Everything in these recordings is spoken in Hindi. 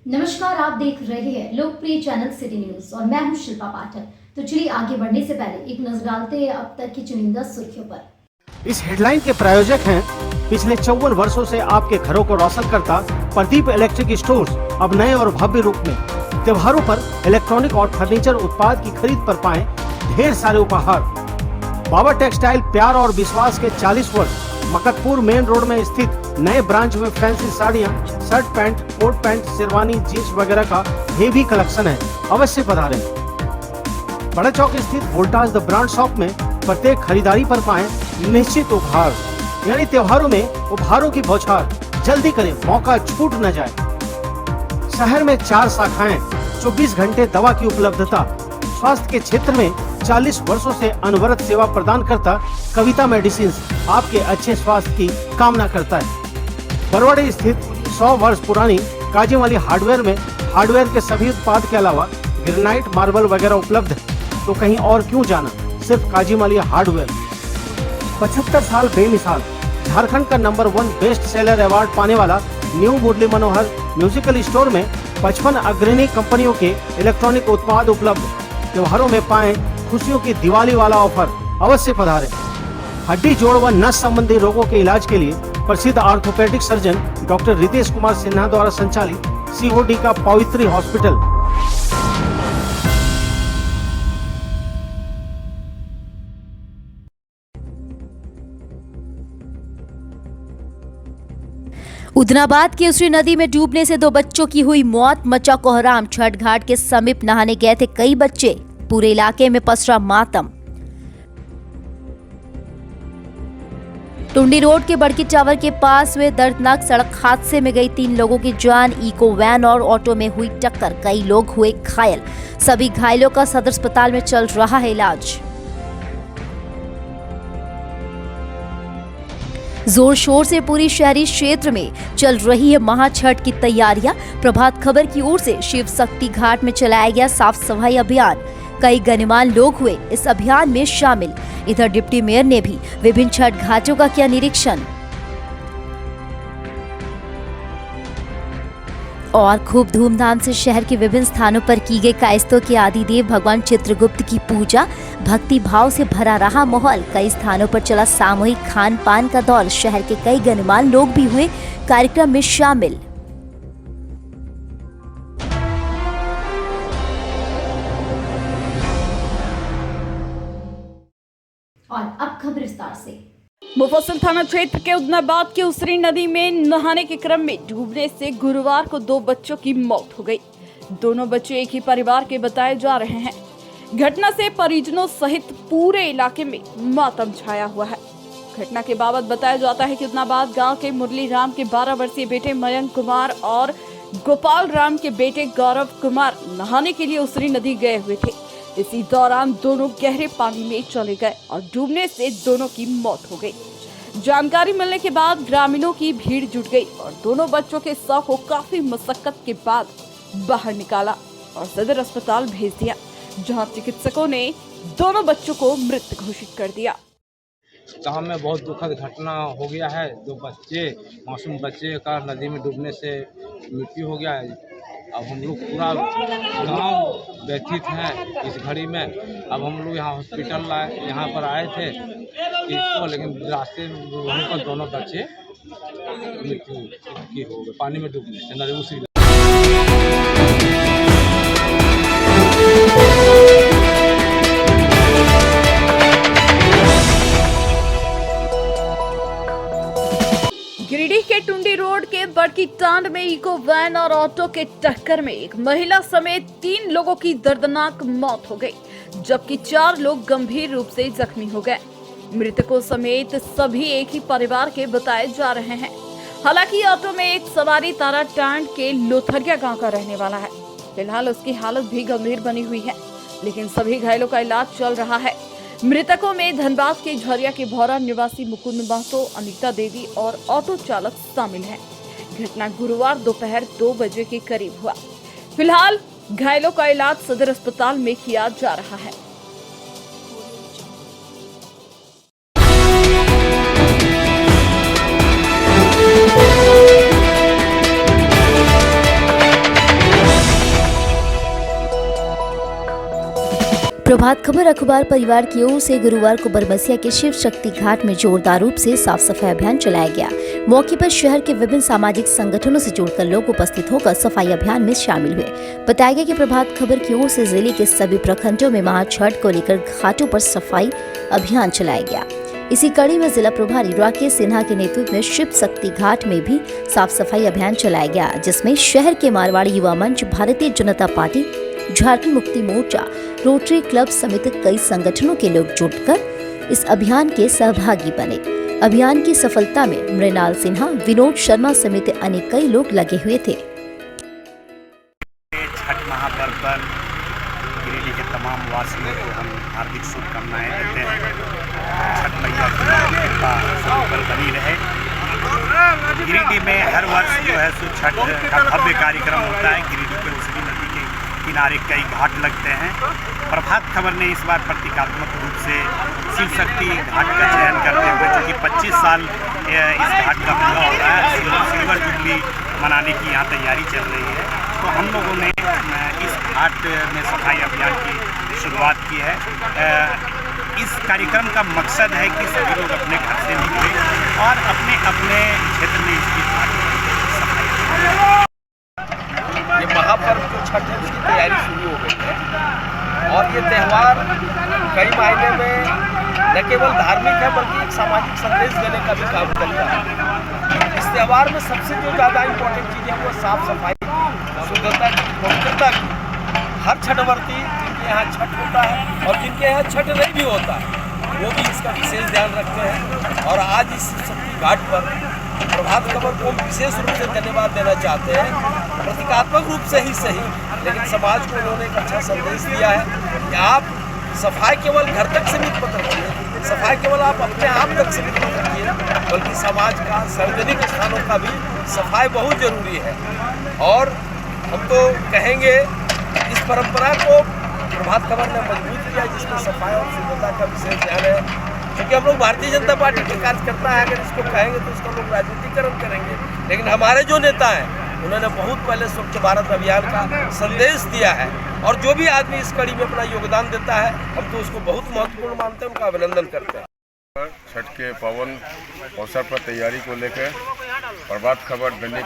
नमस्कार, आप देख रहे हैं लोकप्रिय चैनल सिटी न्यूज और मैं हूं शिल्पा पाठक। तो चलिए आगे बढ़ने से पहले एक नजर डालते हैं अब तक की चुनिंदा सुर्खियों पर। इस हेडलाइन के प्रायोजक हैं पिछले 54 वर्षों से आपके घरों को रोशन करता प्रदीप इलेक्ट्रिक स्टोर्स, अब नए और भव्य रूप में। त्योहारों पर इलेक्ट्रॉनिक और फर्नीचर उत्पाद की खरीद पर पाएं ढेर सारे उपहार। बाबा टेक्सटाइल प्यार और विश्वास के 40 वर्ष मकतपुर मेन रोड में स्थित नए ब्रांच में फैंसी साड़ियाँ, shirt pant, coat pant, sherwani, jeans वगैरह का हेवी कलेक्शन है, अवश्य पधारें। बड़ा चौक स्थित वोल्टास द ब्रांड शॉप में प्रत्येक खरीदारी पर पाएं निश्चित उपहार, यानी त्योहारों में उपहारों की बौछार। जल्दी करें, मौका छूट न जाए। शहर में 4 शाखाएं, 24 घंटे दवा की उपलब्धता। स्वास्थ्य के क्षेत्र में 40 वर्षों से अनवरत सेवा प्रदान करता कविता मेडिसिन आपके अच्छे स्वास्थ्य की कामना करता है। बरवाड़ी स्थित 100 वर्ष पुरानी काजीवाली हार्डवेयर में हार्डवेयर के सभी उत्पाद के अलावा ग्रेनाइट, मार्बल वगैरह उपलब्ध है। तो कहीं और क्यों जाना, सिर्फ काजीवाली हार्डवेयर। 75 साल बेमिसाल, झारखंड का नंबर 1 बेस्ट सेलर अवार्ड पाने वाला new Murli Manohar musical store में 55 अग्रणी कंपनियों के इलेक्ट्रॉनिक उत्पाद उपलब्ध। त्योहारों में पाएं खुशियों की दिवाली वाला ऑफर, अवश्य पधारें। हड्डी, जोड़ व नस संबंधी रोगों के इलाज के लिए प्रसिद्ध orthopaedic surgeon doctor Ritesh Kumar Sinha द्वारा संचालित सीओडी का पवित्री हॉस्पिटल। उदनाबाद की उसरी नदी में डूबने से 2 बच्चों की हुई मौत, मचा कोहराम। छठ घाट के समीप नहाने गए थे कई बच्चे, पूरे इलाके में पसरा मातम। टुंडी रोड के बड़की टावर के पास हुए दर्दनाक सड़क हादसे में गई 3 लोगों की जान। इको वैन और ऑटो में हुई टक्कर, कई लोग हुए घायल। सभी घायलों का सदर अस्पताल में चल रहा है इलाज। जोर शोर से पूरी शहरी क्षेत्र में चल रही है महाछठ की तैयारियां। प्रभात खबर की ओर से शिव शक्ति घाट में चलाया गया साफ सफाई अभियान। कई गणमान्य लोग हुए इस अभियान में शामिल। इधर डिप्टी मेयर ने भी विभिन्न छठ घाटों का किया निरीक्षण और खूब धूमधाम से शहर के विभिन्न स्थानों पर की गई कायस्तों के आदिदेव भगवान चित्रगुप्त की पूजा। भक्ति भाव से भरा रहा माहौल। कई स्थानों पर चला सामूहिक खान पान का दौर। शहर के कई गणमान्य लोग भी हुए कार्यक्रम में शामिल। और अब खबर विस्तार से। मुफस्सिल थाना क्षेत्र के उदनाबाद की उसरी नदी में नहाने के क्रम में डूबने से गुरुवार को 2 बच्चों की मौत हो गई। दोनों बच्चे एक ही परिवार के बताए जा रहे हैं। घटना से परिजनों सहित पूरे इलाके में मातम छाया हुआ है। घटना के बाबत बताया जाता है कि उदनाबाद गांव के मुरली राम के 12 वर्षीय बेटे मयंक कुमार और गोपाल राम के बेटे गौरव कुमार नहाने के लिए उसरी नदी गए हुए थे। इसी दौरान दोनों गहरे पानी में चले गए और डूबने से दोनों की मौत हो गई। जानकारी मिलने के बाद ग्रामीणों की भीड़ जुट गई और दोनों बच्चों के शव को काफी मशक्कत के बाद बाहर निकाला और सदर अस्पताल भेज दिया, जहां चिकित्सकों ने दोनों बच्चों को मृत घोषित कर दिया। गाँव में बहुत दुखद घटना हो गया है। 2 बच्चे, मासूम बच्चे का नदी में डूबने से मृत्यु हो गया है। अब हम लोग पूरा गांव व्यथित हैं इस घड़ी में। अब हम लोग यहाँ हॉस्पिटल यहाँ पर आए थे इसको, लेकिन रास्ते में वहीं पर दोनों बच्चे मृत्यु की हो गए पानी में डूबने से नदी उसी। गिरिडीह के टुंडी रोड के बड़की टांड में इको वैन और ऑटो के टक्कर में एक महिला समेत 3 लोगों की दर्दनाक मौत हो गई, जबकि 4 लोग गंभीर रूप से जख्मी हो गए। मृतकों समेत सभी एक ही परिवार के बताए जा रहे हैं। हालांकि ऑटो में एक सवारी तारा टांड के लोथरिया गांव का रहने वाला है। फिलहाल उसकी हालत भी गंभीर बनी हुई है, लेकिन सभी घायलों का इलाज चल रहा है। मृतकों में धनबाद के झरिया के भौरा निवासी मुकुंद महतो, अनीता देवी और ऑटो चालक शामिल हैं। घटना गुरुवार दोपहर 2 बजे के करीब हुआ। फिलहाल घायलों का इलाज सदर अस्पताल में किया जा रहा है। प्रभात खबर अखबार परिवार की ओर से गुरुवार को बरमसिया के शिव शक्ति घाट में जोरदार रूप से साफ सफाई अभियान चलाया गया। मौके पर शहर के विभिन्न सामाजिक संगठनों से जुड़कर लोग उपस्थित होकर सफाई अभियान में शामिल हुए। बताया गया कि प्रभात खबर की ओर से जिले के सभी प्रखंडों में महाछठ को लेकर घाटों पर सफाई अभियान चलाया गया। इसी कड़ी में जिला प्रभारी राकेश सिन्हा के नेतृत्व में शिव शक्ति घाट में भी साफ सफाई अभियान चलाया गया, जिसमें शहर के मारवाड़ी युवा मंच, Bharatiya Janata party, Jharkhand Mukti Morcha, rotary club समेत कई संगठनों के लोग जुटकर इस अभियान के सहभागी बने। अभियान की सफलता में मृणाल सिन्हा, विनोद शर्मा समेत अन्य कई लोग लगे हुए थे। छठ महापर्व पर गिरिडीह के तमाम वासियों को हम हार्दिक शुभकामनाएं देते हैं। छठ मैया की कृपा सब पर बनी रहे। गिरिडीह में हर वर्ष जो है सो छठ का भव्य कार्यक्रम होता है। गिरिडीह के उसकी नदी के किनारे कई घाट लगते हैं। प्रभात खबर ने इस बार प्रतीकात्मक रूप से शिव शक्ति घाट का चयन करते हुए, चूँकि 25 साल इस घाट का पूरा हो रहा है, सिल्वर जुबली मनाने की यहाँ तैयारी चल रही है, तो हम लोगों ने इस घाट में सफाई अभियान की शुरुआत की है। इस कार्यक्रम का मकसद है कि सभी लोग अपने घर से निकले और अपने अपने क्षेत्र में इसकी सफाई। ये महापर्व जो छठ है उसकी तैयारी शुरू हो गई है और ये त्यौहार कई मायने में न केवल धार्मिक है बल्कि एक सामाजिक संदेश देने का भी काम करता है। इस त्यौहार में सबसे जो ज़्यादा इम्पोर्टेंट चीज़ है वो साफ सफाई, शुद्धता की, पवित्रता की। हर छठवर्ती जिनके यहाँ छठ होता है और जिनके यहाँ छठ नहीं भी होता वो भी इसका विशेष ध्यान रखते हैं। और आज इस शक्ति घाट पर प्रभात खबर को विशेष रूप से धन्यवाद देना चाहते हैं। प्रतीकात्मक रूप से ही सही, लेकिन समाज को उन्होंने एक अच्छा संदेश दिया है कि आप सफाई केवल घर तक सीमित मत रखिए, सफाई केवल आप अपने आप तक सीमित मत रखिए, बल्कि समाज का, सार्वजनिक स्थानों का भी सफाई बहुत ज़रूरी है। और हम तो कहेंगे इस परंपरा को प्रभात खबर ने मजबूत किया, जिसमें सफाई और शुद्धता का विशेष ध्यान है। क्योंकि हम लोग भारतीय जनता पार्टी के कार्यकर्ता है, अगर इसको कहेंगे तो इसका लोग राजनीतिकरण करेंगे, लेकिन हमारे जो नेता हैं उन्होंने बहुत पहले स्वच्छ भारत अभियान का संदेश दिया है। और जो भी आदमी इस कड़ी में अपना योगदान देता है, हम तो उसको बहुत महत्वपूर्ण मानते हैं, उनका अभिनंदन करते हैं। छठ के पावन अवसर पर तैयारी को लेकर प्रभात खबर दैनिक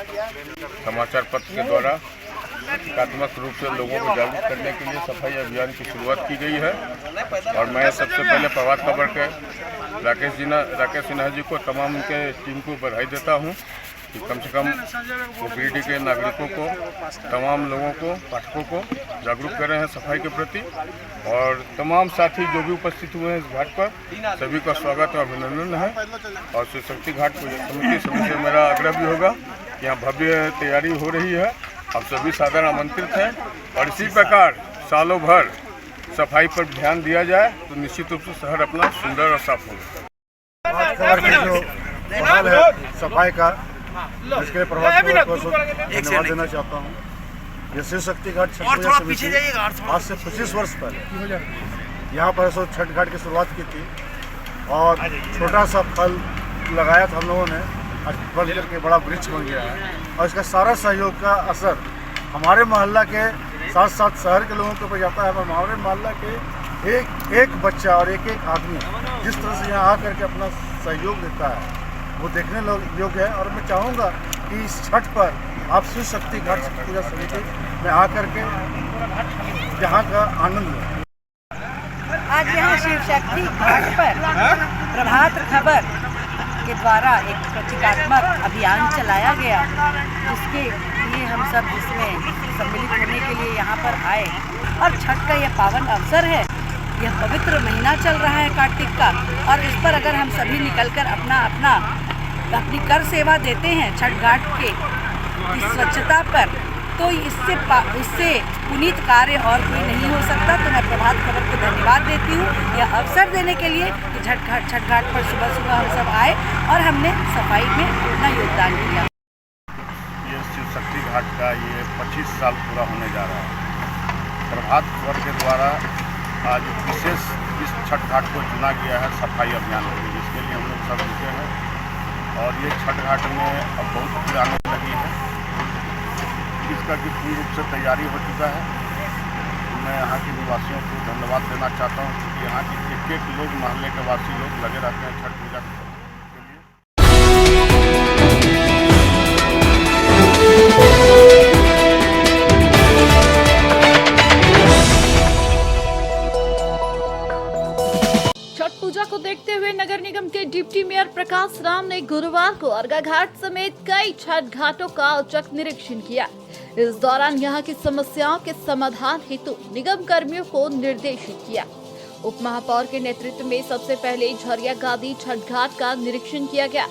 समाचार पत्र के द्वारा प्रतीकात्मक रूप से लोगों को जागरूक करने के लिए सफाई अभियान की शुरुआत की गई है। और मैं सबसे पहले प्रभात खबर के राकेश सिन्हा जी को, तमाम उनके टीम को बधाई देता हूं कि कम से कम वो गिरिडीह के नागरिकों को, तमाम लोगों को, पाठकों को जागरूक कर रहे हैं सफाई के प्रति। और तमाम साथी जो भी उपस्थित हुए हैं इस घाट पर, सभी का स्वागत और अभिनंदन है। और शिव शक्ति घाट समिति सभी से मेरा आग्रह भी होगा कि यहाँ भव्य तैयारी हो रही है, आप सभी सादर आमंत्रित हैं। और इसी प्रकार सालों भर सफाई पर ध्यान दिया जाए तो निश्चित रूप से शहर अपना सुंदर और साफ होगा। खबर की जो पहल है सफाई का, इसके प्रभात खबर को धन्यवाद देना चाहता हूँ। ये शिव शक्ति घाट आज से 25 वर्ष पहले यहाँ पर छठ घाट की शुरुआत की थी और छोटा सा फल लगाया था हम लोगों ने, आज बढ़ करके बड़ा वृक्ष बन गया है। और इसका सारा सहयोग का असर हमारे मोहल्ला के साथ साथ शहर के लोगों के ऊपर जाता है। हमारे मोहल्ला के एक बच्चा और एक आदमी जिस तरह से यहाँ आकर के अपना सहयोग देता है वो देखने योग्य है। और मैं चाहूँगा कि इस छठ पर आप शिव शक्ति घाट पूजा समिति में आकर के यहाँ का आनंद लें। आज यहाँ शिव शक्ति घाट पर प्रभात खबर के द्वारा एक प्रतीकात्मक अभियान चलाया गया, जिसके लिए हम सब इसमें सम्मिलित होने के लिए यहाँ पर आए। और छठ का यह पावन अवसर है, यह पवित्र महीना चल रहा है कार्तिक का, और इस पर अगर हम सभी निकलकर अपनी कर सेवा देते हैं छठ घाट के स्वच्छता पर, तो इससे पुनीत कार्य और कोई नहीं हो सकता। तो मैं प्रभात खबर को धन्यवाद देती हूँ यह अवसर देने के लिए कि छठ घाट पर सुबह सुबह हम सब आए और हमने सफाई में अपना योगदान दिया। ये शिव शक्ति घाट का ये 25 साल पूरा होने जा रहा है। प्रभात खबर के द्वारा आज विशेष इस छठ घाट को चुना गया है सफाई अभियान के लिए, जिसके लिए हम लोग सब जुटे हैं। और ये छठ घाट में अब बहुत भीड़ आने लगी है, इसका भी पूर्ण रूप से तैयारी हो चुका है। मैं यहाँ के निवासियों को धन्यवाद देना चाहता हूँ, क्योंकि यहाँ के एक लोग, मोहल्ले के वासी लोग लगे रहते हैं छठ पूजा के लिए। छठ पूजा को देखते हुए नगर निगम के डिप्टी मेयर प्रकाश राम ने गुरुवार को अर्गा घाट समेत कई छठ घाटों का औचक निरीक्षण किया। इस दौरान यहां की समस्याओं के समाधान हेतु निगम कर्मियों को निर्देशित किया। उप महापौर के नेतृत्व में सबसे पहले झरिया गादी छठ घाट का निरीक्षण किया गया।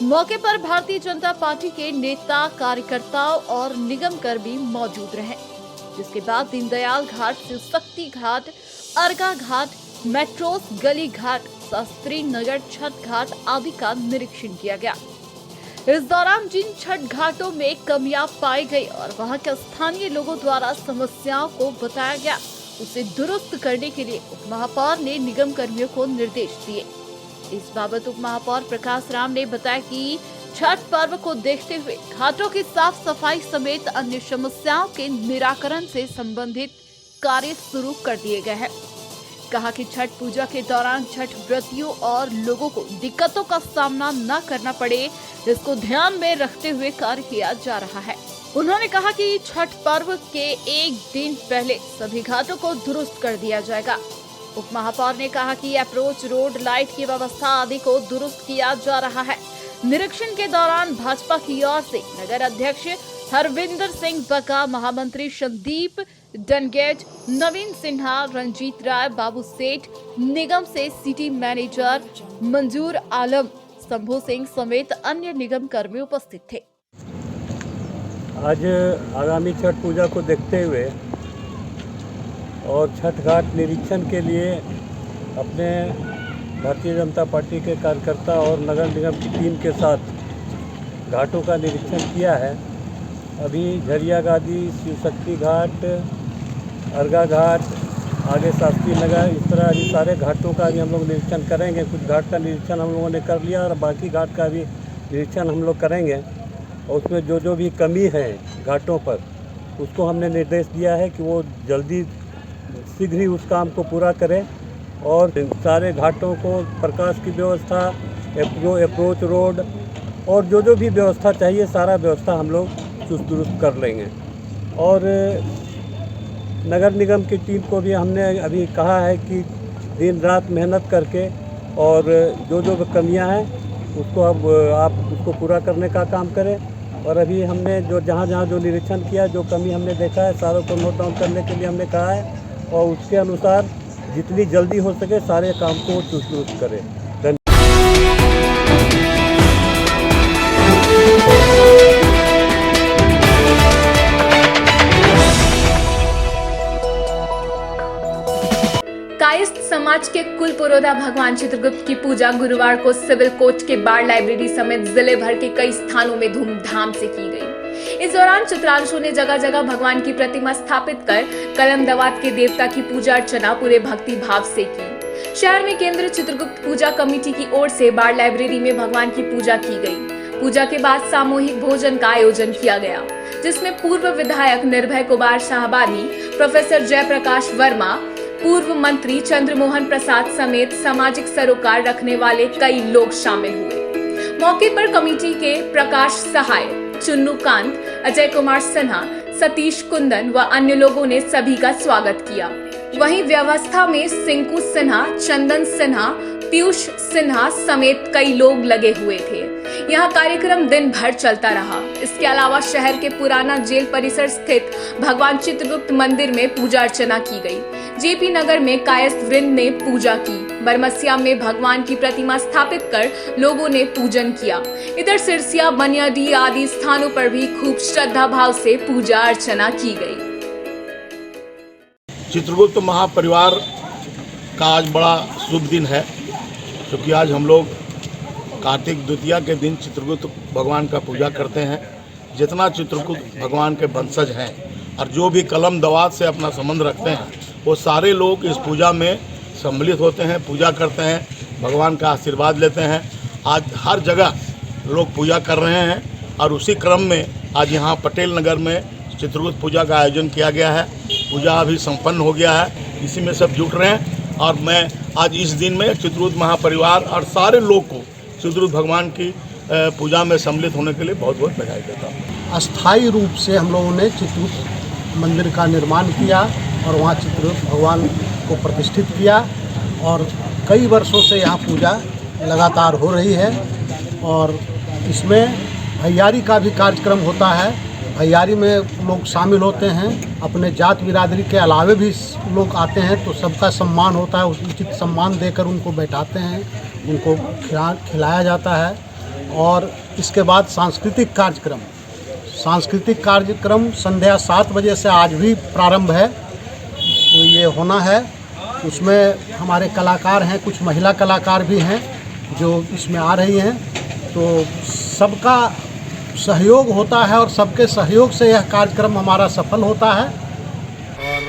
मौके पर भारतीय जनता पार्टी के नेता, कार्यकर्ताओं और निगम कर्मी मौजूद रहे, जिसके बाद दीनदयाल घाट, शिव शक्ति घाट, अर्गा घाट, मेट्रोस गली घाट, शास्त्री नगर छठ घाट आदि का निरीक्षण किया गया। इस दौरान जिन छठ घाटों में कमियां पाई गई और वहां के स्थानीय लोगों द्वारा समस्याओं को बताया गया, उसे दुरुस्त करने के लिए उप महापौर ने निगम कर्मियों को निर्देश दिए। इस बाबत उप महापौर प्रकाश राम ने बताया कि छठ पर्व को देखते हुए घाटों की साफ सफाई समेत अन्य समस्याओं के निराकरण से संबंधित कार्य शुरू कर दिए गए हैं। कहा कि छठ पूजा के दौरान छठ व्रतियों और लोगों को दिक्कतों का सामना न करना पड़े, इसको ध्यान में रखते हुए कार्य किया जा रहा है। उन्होंने कहा कि छठ पर्व के एक दिन पहले सभी घाटों को दुरुस्त कर दिया जाएगा। उप महापौर ने कहा कि अप्रोच रोड, लाइट की व्यवस्था आदि को दुरुस्त किया जा रहा है। निरीक्षण के दौरान भाजपा की ओर से नगर अध्यक्ष हरविंदर सिंह बका, महामंत्री संदीप डनगेज, नवीन सिन्हा, रंजीत राय, बाबू सेठ, निगम से सिटी मैनेजर मंजूर आलम, शंभू सिंह समेत अन्य निगम कर्मी उपस्थित थे। आज आगामी छठ पूजा को देखते हुए और छठ घाट निरीक्षण के लिए अपने भारतीय जनता पार्टी के कार्यकर्ता और नगर निगम की टीम के साथ घाटों का निरीक्षण किया है। अभी झरिया गादी, शिव शक्ति घाट, अर्गा घाट, आगे शास्त्री नगर, इस तरह अभी सारे घाटों का भी हम लोग निरीक्षण करेंगे। कुछ घाट का निरीक्षण हम लोगों ने कर लिया और बाकी घाट का भी निरीक्षण हम लोग करेंगे। और उसमें जो भी कमी है घाटों पर, उसको हमने निर्देश दिया है कि वो जल्दी शीघ्र ही उस काम को पूरा करें और सारे घाटों को प्रकाश की व्यवस्था, अप्रोच रोड और जो भी व्यवस्था चाहिए, सारा व्यवस्था हम लोग चुस्त दुरुस्त कर लेंगे। और नगर निगम की टीम को भी हमने अभी कहा है कि दिन रात मेहनत करके और जो कमियां हैं उसको अब आप उसको पूरा करने का काम करें। और अभी हमने जो जहाँ जो निरीक्षण किया, जो कमी हमने देखा है, सारों को नोट डाउन करने के लिए हमने कहा है और उसके अनुसार जितनी जल्दी हो सके सारे काम को चुस्त दुरुस्त करें। कायस्थ समाज के कुल पुरोधा भगवान चित्रगुप्त की पूजा गुरुवार को सिविल कोर्ट के बार लाइब्रेरी समेत जिले भर के कई स्थानों में धूमधाम से की गई। इस दौरान चित्रांशों ने जगह जगह भगवान की प्रतिमा स्थापित कर कलम दवात के देवता की पूजा अर्चना पूरे भक्ति भाव से की। शहर में केंद्र चित्रगुप्त पूजा कमेटी की ओर से बार लाइब्रेरी में भगवान की पूजा की गई। पूजा के बाद सामूहिक भोजन का आयोजन किया गया, जिसमें पूर्व विधायक निर्भय कुमार शाहबादी, प्रोफेसर जयप्रकाश वर्मा, पूर्व मंत्री चंद्रमोहन प्रसाद समेत सामाजिक सरोकार रखने वाले कई लोग शामिल हुए। मौके पर कमेटी के प्रकाश सहाय, चुन्नू कांत, अजय कुमार सिन्हा, सतीश कुंदन व अन्य लोगों ने सभी का स्वागत किया। वहीं व्यवस्था में सिंकू सिन्हा, चंदन सिन्हा, पीयूष सिन्हा समेत कई लोग लगे हुए थे। यहाँ कार्यक्रम दिन भर चलता रहा। इसके अलावा शहर के पुराना जेल परिसर स्थित भगवान चित्रगुप्त मंदिर में पूजा अर्चना की गई। जेपी नगर में कायस्थ वृंद ने पूजा की। बरमसिया में भगवान की प्रतिमा स्थापित कर लोगों ने पूजन किया। इधर सिरसिया, बनियाडी आदि स्थानों पर भी खूब श्रद्धा भाव से पूजा अर्चना की गई। चित्रगुप्त महापरिवार का आज बड़ा शुभ दिन है, क्योंकि आज हम लोग कार्तिक द्वितीया के दिन चित्रगुप्त भगवान का पूजा करते हैं। जितना चित्रगुप्त भगवान के वंशज हैं और जो भी कलम दवात से अपना संबंध रखते हैं, वो सारे लोग इस पूजा में सम्मिलित होते हैं, पूजा करते हैं, भगवान का आशीर्वाद लेते हैं। आज हर जगह लोग पूजा कर रहे हैं और उसी क्रम में आज यहाँ पटेल नगर में चित्रगुप्त पूजा का आयोजन किया गया है। पूजा अभी संपन्न हो गया है, इसी में सब जुट रहे हैं। और मैं आज इस दिन में चित्रकूट महापरिवार और सारे लोग को चित्रकूट भगवान की पूजा में सम्मिलित होने के लिए बहुत बहुत बधाई देता हूँ। अस्थायी रूप से हम लोगों ने चित्रकूट मंदिर का निर्माण किया और वहाँ चित्रकूट भगवान को प्रतिष्ठित किया और कई वर्षों से यहाँ पूजा लगातार हो रही है। और इसमें भैयारी का भी कार्यक्रम होता है। भैयारी में लोग शामिल होते हैं, अपने जात बिरादरी के अलावे भी लोग आते हैं, तो सबका सम्मान होता है। उचित सम्मान देकर उनको बैठाते हैं, उनको खिलाया जाता है। और इसके बाद सांस्कृतिक कार्यक्रम संध्या 7 बजे से आज भी प्रारंभ है, तो ये होना है। उसमें हमारे कलाकार हैं, कुछ महिला कलाकार भी हैं जो इसमें आ रही हैं, तो सबका सहयोग होता है और सबके सहयोग से यह कार्यक्रम हमारा सफल होता है। और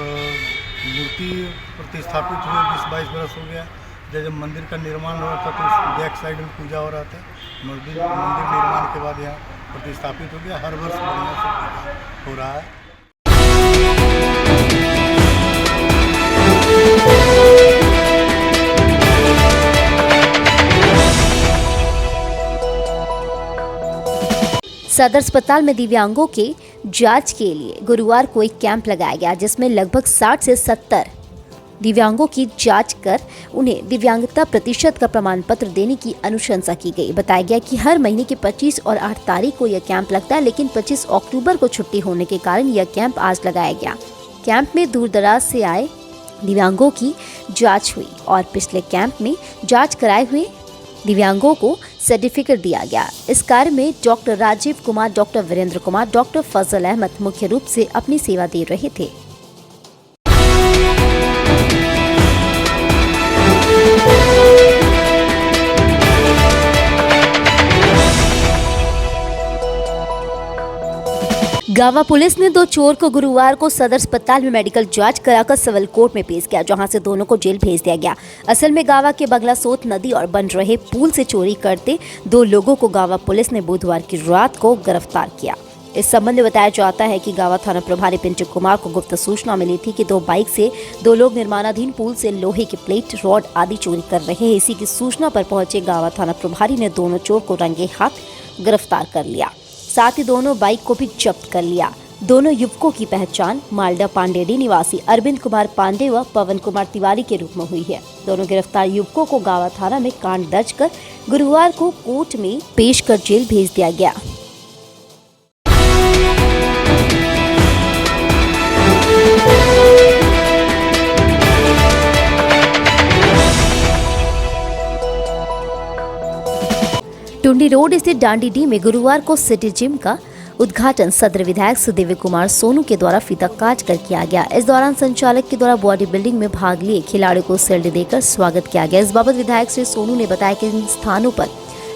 मूर्ति प्रतिस्थापित हुए 20-22 बरस हो गया। जब मंदिर का निर्माण हो रहा था तो उस बैक साइड में पूजा हो रहा था। मंदिर निर्माण के बाद यहाँ प्रतिस्थापित हो गया। हर वर्ष बढ़िया से पूजा हो रहा है। सदर अस्पताल में दिव्यांगों के जांच के लिए गुरुवार को एक कैंप लगाया गया, जिसमें लगभग 60 से 70 दिव्यांगों की जांच कर उन्हें दिव्यांगता प्रतिशत का प्रमाण पत्र देने की अनुशंसा की गई। बताया गया कि हर महीने के 25 और 8 तारीख को यह कैंप लगता है, लेकिन 25 अक्टूबर को छुट्टी होने के कारण यह कैंप आज लगाया गया। कैंप में दूर दराज से आए दिव्यांगों की जांच हुई और पिछले कैंप में जांच कराए हुए दिव्यांगों को सर्टिफिकेट दिया गया। इस कार्य में doctor Rajeev Kumar, doctor Virendra Kumar, doctor Fazal Ahmad मुख्य रूप से अपनी सेवा दे रहे थे। गावा पुलिस ने 2 चोर को गुरुवार को सदर अस्पताल में मेडिकल जांच कराकर सिविल कोर्ट में पेश किया, जहां से दोनों को जेल भेज दिया गया। असल में गावा के बगलासोत नदी और बन रहे पुल से चोरी करते 2 लोगों को गावा पुलिस ने बुधवार की रात को गिरफ्तार किया। इस संबंध में बताया जाता है कि गावा थाना प्रभारी पिंटू कुमार को गुप्त सूचना मिली थी कि 2 बाइक से 2 लोग निर्माणाधीन पुल से लोहे के प्लेट, रॉड आदि चोरी कर रहे हैं। इसी की सूचना पर पहुंचे गावा थाना प्रभारी ने दोनों चोर को रंगे हाथ गिरफ्तार कर लिया, साथ ही दोनों बाइक को भी जब्त कर लिया। दोनों युवकों की पहचान मालडा पांडेडी निवासी अरविंद कुमार पांडे व पवन कुमार तिवारी के रूप में हुई है। दोनों गिरफ्तार युवकों को गावा थाना में कांड दर्ज कर गुरुवार को कोर्ट में पेश कर जेल भेज दिया गया। टुंडी रोड स्थित डांडीडी में गुरुवार को सिटी जिम का उद्घाटन सदर विधायक सुदेवी कुमार सोनू के द्वारा फीता काट कर किया गया। इस दौरान संचालक के द्वारा बॉडी बिल्डिंग में भाग लिए खिलाड़ियों को शील्ड देकर स्वागत किया गया। इस बाबत विधायक श्री सोनू ने बताया कि इन स्थानों पर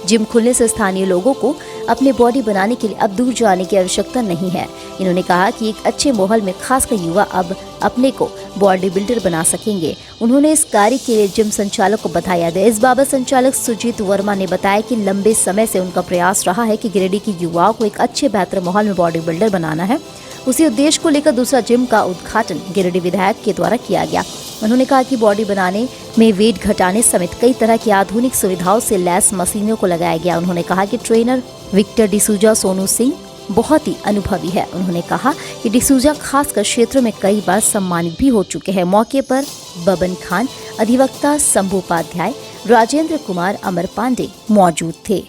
जिम खुलने से स्थानीय लोगों को अपने बॉडी बनाने के लिए अब दूर जाने की आवश्यकता नहीं है। इन्होंने कहा कि एक अच्छे माहौल में खासकर युवा अब अपने को बॉडी बिल्डर बना सकेंगे। उन्होंने इस कार्य के लिए जिम संचालक को बधाई दी। इस बाबत संचालक सुजीत वर्मा ने बताया कि लंबे समय से उनका प्रयास रहा है कि गिरिडीह के युवाओं को एक अच्छे बेहतर माहौल में बॉडी बिल्डर बनाना है। उसी उद्देश्य को लेकर दूसरा जिम का उद्घाटन गिरिडीह विधायक के द्वारा किया गया। उन्होंने कहा कि बॉडी बनाने में वेट घटाने समेत कई तरह की आधुनिक सुविधाओं से लैस मशीनों को लगाया गया। उन्होंने कहा कि ट्रेनर विक्टर डिसूजा सोनू सिंह बहुत ही अनुभवी है। उन्होंने कहा कि डिसूजा खासकर क्षेत्रों में कई बार सम्मानित भी हो चुके हैं। मौके पर बबन खान, अधिवक्ता शंभू उपाध्याय, राजेंद्र कुमार, अमर पांडे मौजूद थे।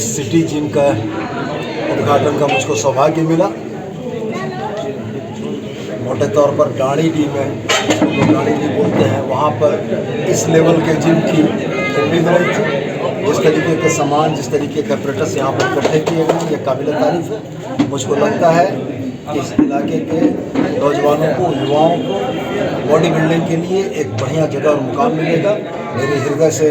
सिटी जिम का उद्घाटन का मुझको सौभाग्य मिला। मोटे तौर पर डांडीडी में जो डांडीडी बोलते हैं वहाँ पर इस लेवल के जिम की उम्मीद नहीं थी। जिस तरीके के सामान, जिस तरीके के ऑपरेटर्स यहाँ पर इकट्ठे किए गए, ये काबिल तारीफ है। मुझको लगता है कि इस इलाके के नौजवानों को, युवाओं को बॉडी बिल्डिंग के लिए एक बढ़िया जगह और मुकाम मिलेगा। मेरे हृदय से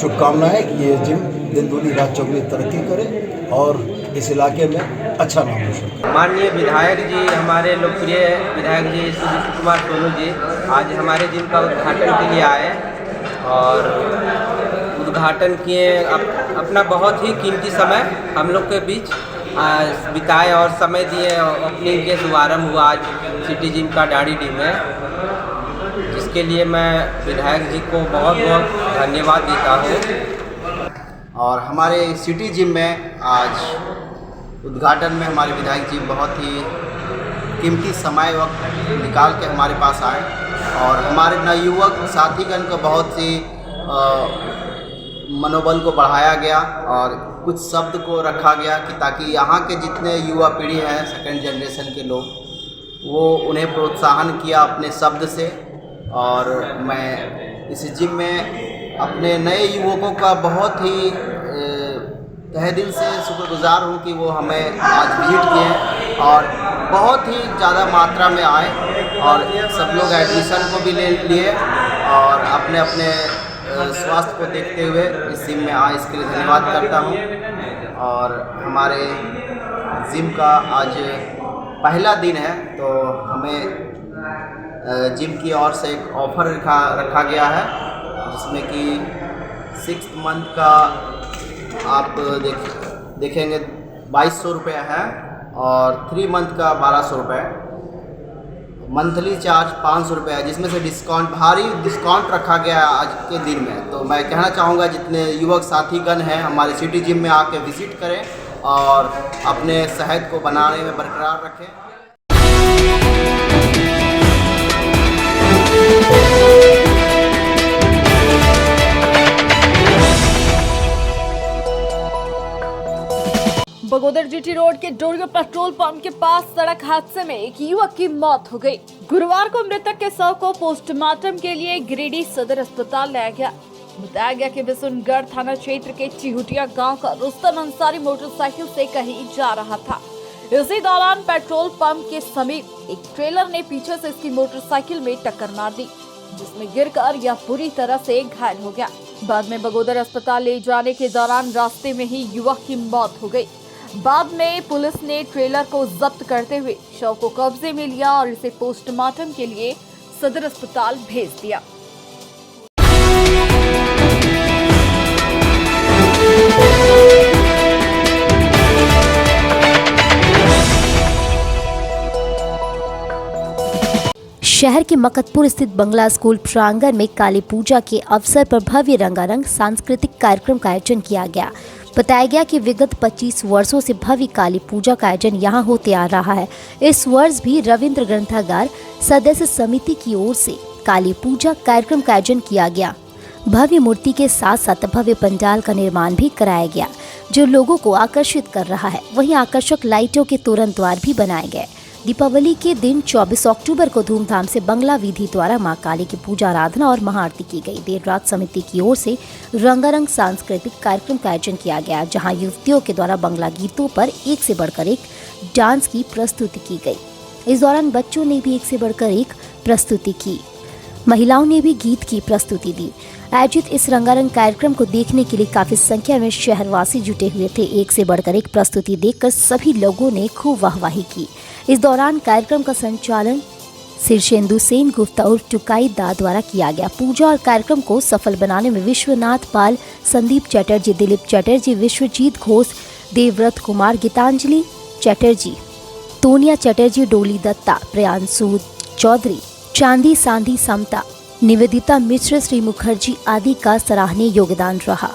शुभकामनाएं कि ये जिम दिन दूनी रात चौगुनी तरक्की करे और इस इलाके में अच्छा नाम रोशन करे। माननीय विधायक जी, हमारे लोकप्रिय विधायक जी सुजीत कुमार सोनू जी आज हमारे जिम का उद्घाटन के लिए आए और उद्घाटन किए। अपना बहुत ही कीमती समय हम लोग के बीच बिताए और समय दिए। ओपनिंग के शुभारम्भ हुआ आज सिटी जिम का डाढ़ीडीह में, जिसके लिए मैं विधायक जी को बहुत बहुत धन्यवाद देता हूँ। और हमारे सिटी जिम में आज उद्घाटन में हमारे विधायक जी बहुत ही कीमती समय वक्त निकाल के हमारे पास आए और हमारे नवयुवक साथीगण को बहुत ही मनोबल को बढ़ाया गया और कुछ शब्द को रखा गया कि ताकि यहाँ के जितने युवा पीढ़ी हैं, सेकंड जनरेशन के लोग, वो उन्हें प्रोत्साहन किया अपने शब्द से। और मैं इस जिम में अपने नए युवकों का बहुत ही तहे दिल से शुक्रगुजार हूँ कि वो हमें आज विजिट किए और बहुत ही ज़्यादा मात्रा में आए और सब लोग एडमिशन को भी ले लिए और अपने अपने स्वास्थ्य को देखते हुए इस जिम में आए, इसके लिए धन्यवाद करता हूँ। और हमारे जिम का आज पहला दिन है तो हमें जिम की ओर से एक ऑफ़र रखा गया है, जिसमें कि 6 मंथ का आप देखेंगे 2200 रुपये है और 3 मंथ का 1200 रुपये, मंथली चार्ज 500 रुपये है, जिसमें से भारी डिस्काउंट रखा गया है आज के दिन में। तो मैं कहना चाहूँगा जितने युवक साथीगण हैं हमारे सिटी जिम में आके विजिट करें और अपने सेहत को बनाने में बरकरार रखें। बगोदर जीटी रोड के डोरियो पेट्रोल पंप के पास सड़क हादसे में एक युवक की मौत हो गई। गुरुवार को मृतक के शव को पोस्टमार्टम के लिए गिरिडीह सदर अस्पताल लाया गया। बताया गया कि बिशुनगढ़ थाना क्षेत्र के चिहुटिया गांव का रुस्तम अंसारी मोटरसाइकिल से कहीं जा रहा था। इसी दौरान पेट्रोल पंप के समीप एक ट्रेलर ने पीछे से इसकी मोटरसाइकिल में टक्कर मार दी, जिसमें गिरकर यह पूरी तरह से घायल हो गया। बाद में बगोदर अस्पताल ले जाने के दौरान रास्ते में ही युवक की मौत हो गई। बाद में पुलिस ने ट्रेलर को जब्त करते हुए शव को कब्जे में लिया और इसे पोस्टमार्टम के लिए सदर अस्पताल भेज दिया। शहर के मकतपुर स्थित बंगला स्कूल प्रांगण में काली पूजा के अवसर पर भव्य रंगारंग सांस्कृतिक कार्यक्रम का आयोजन किया गया। बताया गया कि विगत 25 वर्षों से भव्य काली पूजा का आयोजन यहां होते आ रहा है। इस वर्ष भी रविंद्र ग्रंथागार सदस्य समिति की ओर से काली पूजा कार्यक्रम का आयोजन किया गया। भव्य मूर्ति के साथ साथ भव्य पंडाल का निर्माण भी कराया गया, जो लोगों को आकर्षित कर रहा है। वहीं आकर्षक लाइटों के तोरण द्वार भी बनाए गए। दीपावली के दिन 24 अक्टूबर को धूमधाम से बंगला विधि द्वारा मां काली की पूजा आराधना और महाआरती की गई। देर रात समिति की ओर से रंगारंग सांस्कृतिक कार्यक्रम का आयोजन किया गया, जहां युवतियों के द्वारा बंगला गीतों पर एक से बढ़कर एक डांस की प्रस्तुति की गई। इस दौरान बच्चों ने भी एक से बढ़कर एक प्रस्तुति की, महिलाओं ने भी गीत की प्रस्तुति दी। आयोजित इस रंगारंग कार्यक्रम को देखने के लिए काफी संख्या में शहरवासी जुटे हुए थे। एक से बढ़कर एक प्रस्तुति देखकर सभी लोगों ने खूब वाहवाही की। इस दौरान कार्यक्रम का संचालन शीर्षेंदु सेन गुप्ता उर्फ टुकाई दा द्वारा किया गया। पूजा और कार्यक्रम को सफल बनाने में विश्वनाथ पाल, संदीप चटर्जी, दिलीप चटर्जी, विश्वजीत घोष, देवव्रत कुमार, गीतांजलि चटर्जी, तोनिया चटर्जी, डोली दत्ता, प्रियांशु चौधरी, चांदी सांधी समता, निवेदिता मिश्र, श्री मुखर्जी आदि का सराहनीय योगदान रहा।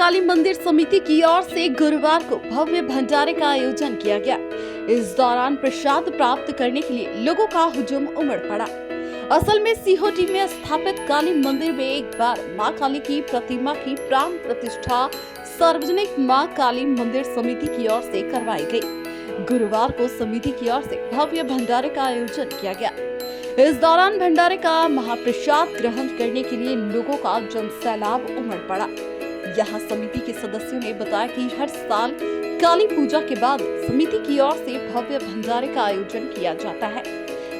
काली मंदिर समिति की ओर से गुरुवार को भव्य भंडारे का आयोजन किया गया। इस दौरान प्रसाद प्राप्त करने के लिए लोगों का हुजूम उमड़ पड़ा। असल में सीहोटी में स्थापित काली मंदिर में एक बार मां काली की प्रतिमा की प्राण प्रतिष्ठा सार्वजनिक मां काली मंदिर समिति की ओर से करवाई गई। गुरुवार को समिति की ओर से भव्य भंडारे का आयोजन किया गया। इस दौरान भंडारे का महाप्रसाद ग्रहण करने के लिए लोगों का जनसैलाब उमड़ पड़ा। यहाँ समिति के सदस्यों ने बताया कि हर साल काली पूजा के बाद समिति की ओर से भव्य भंडारे का आयोजन किया जाता है।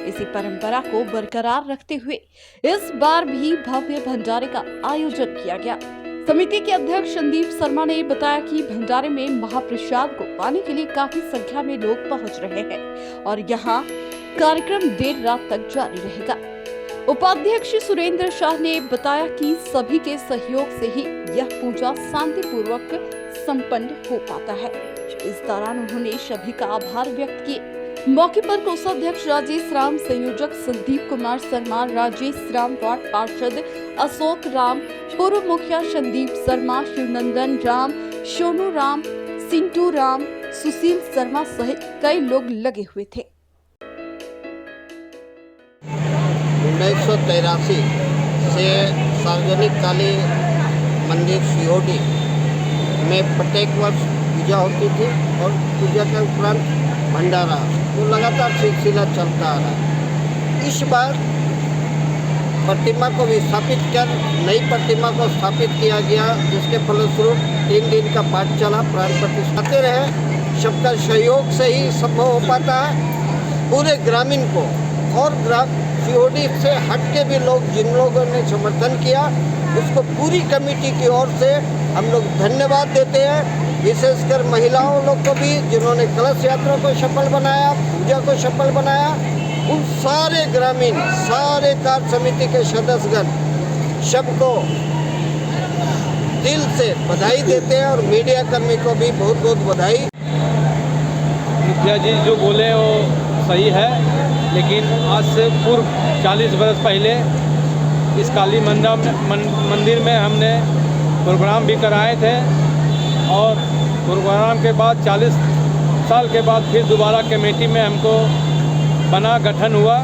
इसी परंपरा को बरकरार रखते हुए इस बार भी भव्य भंडारे का आयोजन किया गया। समिति के अध्यक्ष संदीप शर्मा ने बताया कि भंडारे में महाप्रसाद को पाने के लिए काफी संख्या में लोग पहुंच रहे हैं और यहाँ कार्यक्रम देर रात तक जारी रहेगा। उपाध्यक्ष सुरेंद्र शाह ने बताया कि सभी के सहयोग से ही यह पूजा शांतिपूर्वक संपन्न हो पाता है। इस दौरान उन्होंने सभी का आभार व्यक्त किए। मौके पर कोषाध्यक्ष राजेश राम, संयोजक संदीप कुमार शर्मा, राजेश राम, वार्ड पार्षद अशोक राम, पूर्व मुखिया संदीप शर्मा, शिवनंदन राम, सोनू राम, सिंटू राम, सुशील शर्मा सहित कई लोग लगे हुए थे। 1983 से सार्वजनिक काली मंदिर सीहोटी में प्रत्येक वर्ष पूजा होती थी और पूजा के उपरांत भंडारा वो लगातार सिलसिला चलता आ रहा है। इस बार प्रतिमा को विस्थापित कर नई प्रतिमा को स्थापित किया गया, जिसके फलस्वरूप 3 दिन का पाठ चला, प्राण प्रतिष्ठाते रहे। सबका सहयोग से ही संभव हो पाता है। पूरे ग्रामीण को और सीहोटी से हट के भी लोग जिन लोगों ने समर्थन किया उसको पूरी कमेटी की ओर से हम लोग धन्यवाद देते हैं। विशेषकर महिलाओं लोग को भी जिन्होंने कलश यात्रा को सफल बनाया, पूजा को सफल बनाया, उन सारे ग्रामीण, सारे कार्य समिति के सदस्यगण सबको दिल से बधाई देते हैं और मीडिया कर्मी को भी बहुत बहुत बधाई। मुखिया जी जो बोले वो सही है, लेकिन आज से पूर्व 40 वर्ष पहले इस काली मंदिर में हमने प्रोग्राम भी कराए थे और प्रोग्राम के बाद 40 साल के बाद फिर दोबारा कमेटी में हमको बना गठन हुआ।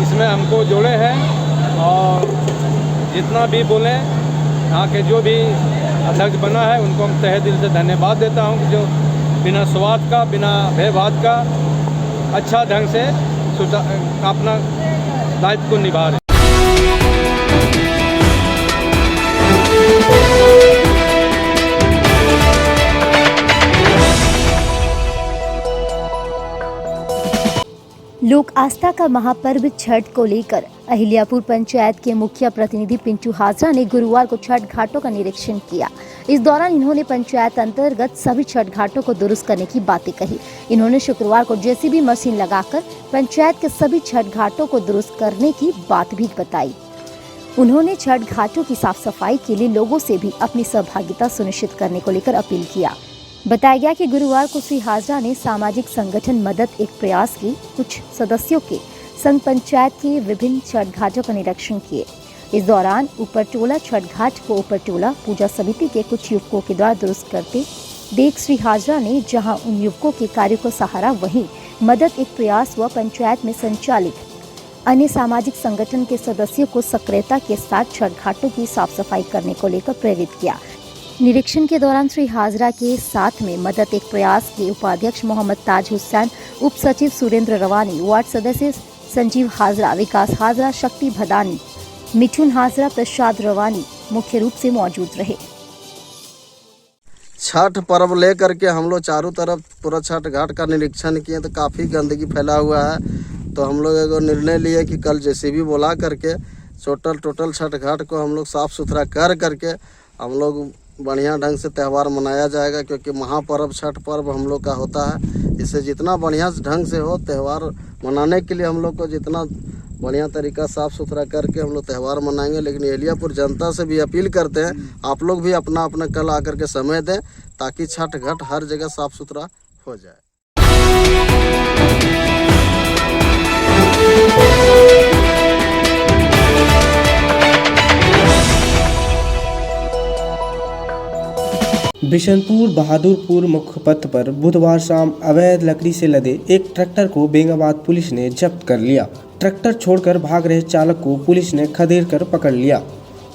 इसमें हमको जोड़े हैं और जितना भी बोले यहाँ के जो भी अध्यक्ष बना है उनको हम तहे दिल से धन्यवाद देता हूँ कि जो बिना स्वार्थ का, बिना भयभाव का अच्छा ढंग से अपना दायित्व को निभा रहे। लोक आस्था का महापर्व छठ को लेकर अहिल्यापुर पंचायत के मुखिया प्रतिनिधि पिंटू हाजरा ने गुरुवार को छठ घाटों का निरीक्षण किया। इस दौरान इन्होंने पंचायत अंतर्गत सभी छठ घाटों को दुरुस्त करने की बातें कही। इन्होंने शुक्रवार को जेसीबी मशीन लगाकर पंचायत के सभी छठ घाटों को दुरुस्त करने की बात भी बताई। उन्होंने छठ घाटों की साफ सफाई के लिए लोगों से भी अपनी सहभागिता सुनिश्चित करने को लेकर अपील किया। बताया गया कि गुरुवार को श्री हाजरा ने सामाजिक संगठन मदद एक प्रयास की कुछ सदस्यों के संघ पंचायत के विभिन्न छठ घाटों का निरीक्षण किए। इस दौरान ऊपरटोला छठ घाट को ऊपरटोला पूजा समिति के कुछ युवकों के द्वारा दुरुस्त करते देख श्री हाजरा ने जहां उन युवकों के कार्य को सहारा, वहीं मदद एक प्रयास व पंचायत में संचालित अन्य सामाजिक संगठन के सदस्यों को सक्रियता के साथ छठ घाटों की साफ सफाई करने को लेकर प्रेरित किया। निरीक्षण के दौरान श्री हाजरा के साथ में मदद एक प्रयास के उपाध्यक्ष मोहम्मद ताज हुसैन, उप सचिव सुरेंद्र रवानी, वार्ड सदस्य संजीव हाजरा, विकास हाजरा, शक्ति भदानी, मिठुन हाजरा, प्रसाद रवानी मुख्य रूप से मौजूद रहे। छठ पर्व लेकर के हम लोग चारों तरफ पूरा छठ घाट का निरीक्षण किए तो काफ़ी गंदगी फैला हुआ है। तो हम लोग एगो निर्णय लिए कि कल जेसीबी बुला करके टोटल छठ घाट को हम लोग साफ़ सुथरा कर करके हम लोग बढ़िया ढंग से त्यौहार मनाया जाएगा, क्योंकि महापर्व छठ पर्व हम लोग का होता है। इससे जितना बढ़िया ढंग से हो त्यौहार मनाने के लिए हम लोग को जितना बढ़िया तरीका साफ़ सुथरा करके हम लोग त्यौहार मनाएंगे। लेकिन अहिल्यापुर जनता से भी अपील करते हैं, आप लोग भी अपना अपना कल आकर के समय दें ताकि छठ घाट हर जगह साफ़ सुथरा हो जाए। बिशनपुर बहादुरपुर मुख्य पथ पर बुधवार शाम अवैध लकड़ी से लदे एक ट्रैक्टर को बेंगाबाद पुलिस ने जब्त कर लिया। ट्रैक्टर छोड़कर भाग रहे चालक को पुलिस ने खदेड़ कर पकड़ लिया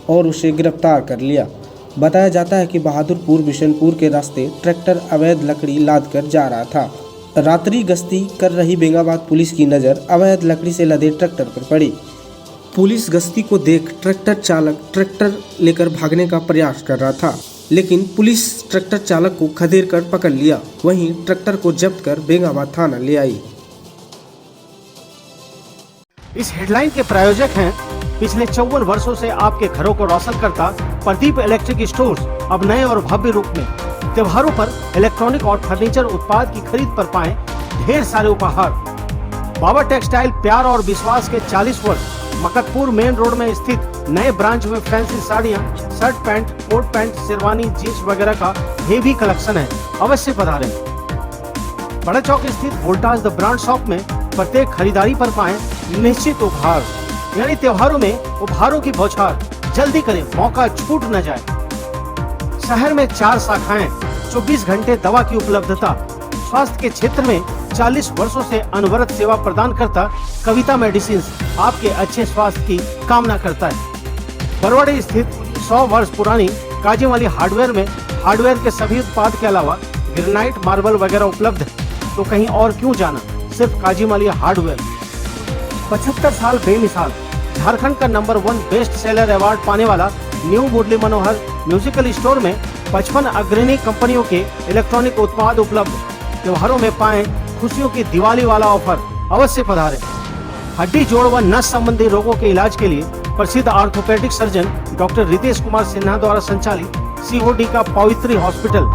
और उसे गिरफ्तार कर लिया। बताया जाता है कि बहादुरपुर बिशनपुर के रास्ते ट्रैक्टर अवैध लकड़ी लाद कर जा रहा था। रात्रि गश्ती कर रही बेंगाबाद पुलिस की नज़र अवैध लकड़ी से लदे ट्रैक्टर पर पड़ी। पुलिस गश्ती को देख ट्रैक्टर चालक ट्रैक्टर लेकर भागने का प्रयास कर रहा था, लेकिन पुलिस ट्रैक्टर चालक को खदेड़ कर पकड़ लिया। वहीं ट्रैक्टर को जब्त कर बेंगाबाद थाना ले आई। इस हेडलाइन के प्रायोजक हैं पिछले 54 वर्षों से आपके घरों को रोशन करता प्रदीप इलेक्ट्रिक स्टोर्स, अब नए और भव्य रूप में। त्योहारों पर इलेक्ट्रॉनिक और फर्नीचर उत्पाद की खरीद पर पाएं ढेर सारे उपहार। बाबा टेक्सटाइल प्यार और विश्वास के 40 वर्ष मकतपुर मेन रोड में स्थित नए ब्रांच में फैंसी साड़ियाँ, shirt pant, coat pant, sherwani, jeans वगैरह का हेवी कलेक्शन है। अवश्य पधारें। बड़ा चौक स्थित वोल्टास द ब्रांड शॉप में प्रत्येक खरीदारी पर पाएं निश्चित उपहार, यानी त्योहारों में उपहारों की बौछार। जल्दी करें, मौका छूट न जाए। शहर में 4 शाखाएं, 24 घंटे दवा की उपलब्धता। स्वास्थ्य के क्षेत्र में 40 वर्षों से अनवरत सेवा प्रदान करता कविता मेडिसिन आपके अच्छे स्वास्थ्य की कामना करता है। बरवाड़ी स्थित 100 वर्ष पुरानी काजीवाली हार्डवेयर में हार्डवेयर के सभी उत्पाद के अलावा ग्रेनाइट, मार्बल वगैरह उपलब्ध है। तो कहीं और क्यों जाना, सिर्फ काजीवाली हार्डवेयर। 75 साल बेमिसाल, झारखंड का नंबर 1 बेस्ट सेलर अवार्ड पाने वाला new Murli Manohar musical store में 55 अग्रणी कंपनियों के इलेक्ट्रॉनिक उत्पाद उपलब्ध। त्योहारों में पाएं खुशियों की दिवाली वाला ऑफर। अवश्य पधारें। हड्डी, जोड़ व नस संबंधी रोगों के इलाज के लिए प्रसिद्ध orthopaedic surgeon doctor Ritesh Kumar Sinha द्वारा संचालित COD का पवित्री हॉस्पिटल।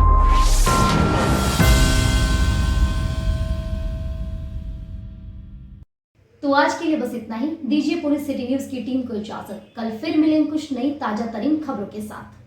तो आज के लिए बस इतना ही। दीजिए पूरी सिटी न्यूज की टीम को इजाजत। कल फिर मिलेंगे कुछ नई ताजा तरीन खबरों के साथ।